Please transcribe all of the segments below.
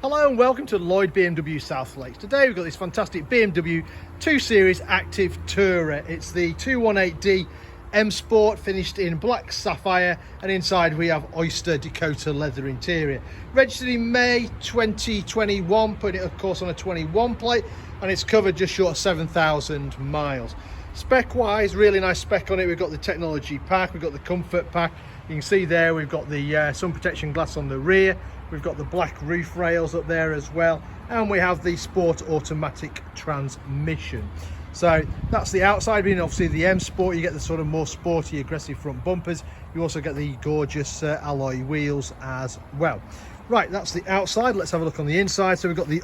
Hello and welcome to Lloyd BMW South Lakes. Today we've got this fantastic BMW 2 Series Active Tourer. It's the 218D M Sport, finished in Black Sapphire, and inside we have Oyster Dakota leather interior. Registered in May 2021, putting it of course on a 21 plate, and it's covered just short of 7,000 miles. Spec wise, really nice spec on it. We've got the technology pack, we've got the comfort pack. You can see there we've got the sun protection glass on the rear, we've got the black roof rails up there as well, and we have the sport automatic transmission. So that's the outside. Being obviously the M Sport, you get the sort of more sporty, aggressive front bumpers. You also get the gorgeous alloy wheels as well. Right, that's the outside. Let's have a look on the inside. So we've got the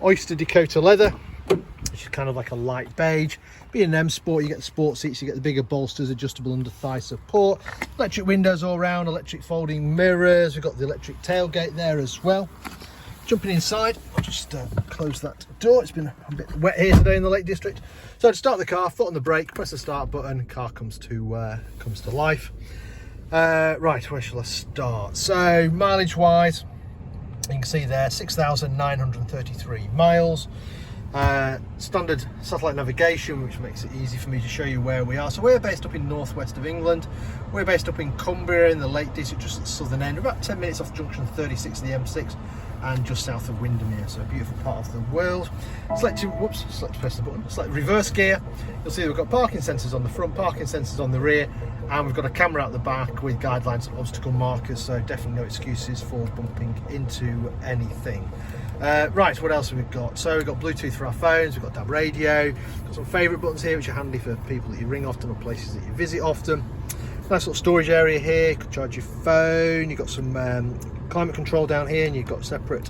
Oyster Dakota leather, which is kind of like a light beige. Being an M Sport, you get the sport seats, you get the bigger bolsters, adjustable under thigh support, electric windows all round, electric folding mirrors. We've got the electric tailgate there as well. Jumping inside, I'll just close that door. It's been a bit wet here today in the Lake District. So to start the car, foot on the brake, press the start button, car comes to life. Right, where shall I start? So mileage wise, you can see there 6,933 miles. Standard satellite navigation, which makes it easy for me to show you where we are. So we're based up in northwest of England. We're based up in Cumbria in the Lake District, just at the southern end. We're about 10 minutes off junction 36 of the M6 and just south of Windermere, so a beautiful part of the world. Select press the button. Select reverse gear. You'll see we've got parking sensors on the front, parking sensors on the rear, and we've got a camera out the back with guidelines and obstacle markers, so definitely no excuses for bumping into anything. Right, what else have we got? So we've got Bluetooth for our phones, we've got DAB radio, got some favourite buttons here which are handy for people that you ring often or places that you visit often. Nice little storage area here, you can charge your phone. You've got some climate control down here, and you've got separate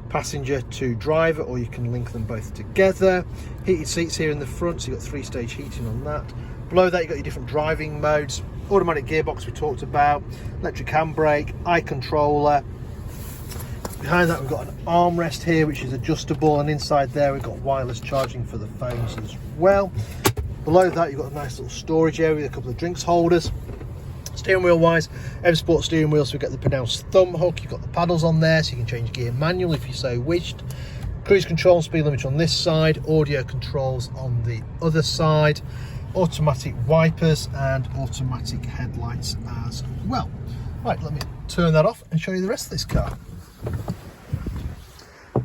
passenger to driver, or you can link them both together. Heated seats here in the front, so you've got 3-stage heating on that. Below that you've got your different driving modes, automatic gearbox we talked about, electric handbrake, eye controller. Behind that we've got an armrest here which is adjustable, and inside there we've got wireless charging for the phones as well. Below that you've got a nice little storage area with a couple of drinks holders. Steering wheel wise, M Sport steering wheel, so we've got the pronounced thumb hook, you've got the paddles on there so you can change gear manual if you so wished. Cruise control and speed limiter on this side, audio controls on the other side, automatic wipers and automatic headlights as well. Right, let me turn that off and show you the rest of this car.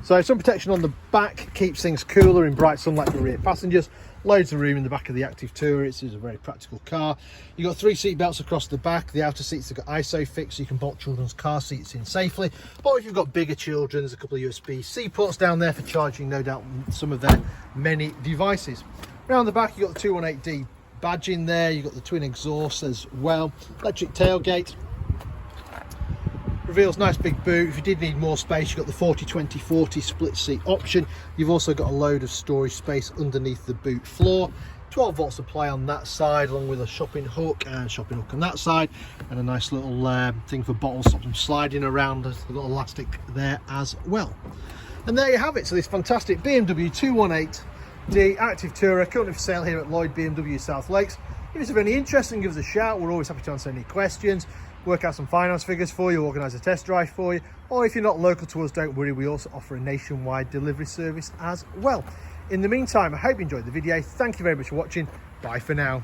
So sun protection on the back keeps things cooler in bright sunlight for rear passengers. Loads of room in the back of the Active Tourer. It's a very practical car. You've got 3 seat belts across the back. The outer seats have got ISOFIX, so you can bolt children's car seats in safely. Or if you've got bigger children, there's a couple of USB-C ports down there for charging, no doubt, some of their many devices. Around the back, you've got the 218D badge in there. You've got the twin exhausts as well. Electric tailgate. Reveals nice big boot. If you did need more space, you've got the 40-20-40 split seat option. You've also got a load of storage space underneath the boot floor. 12 volt supply on that side, along with a shopping hook on that side, and a nice little thing for bottles, stop them sliding around. There's a little elastic there as well. And there you have it. So this fantastic BMW 218D Active Tourer, currently for sale here at Lloyd BMW South Lakes. If it's of any interest, then give us a shout. We're always happy to answer any questions, work out some finance figures for you, organise a test drive for you, or if you're not local to us, don't worry, we also offer a nationwide delivery service as well. In the meantime, I hope you enjoyed the video. Thank you very much for watching. Bye for now.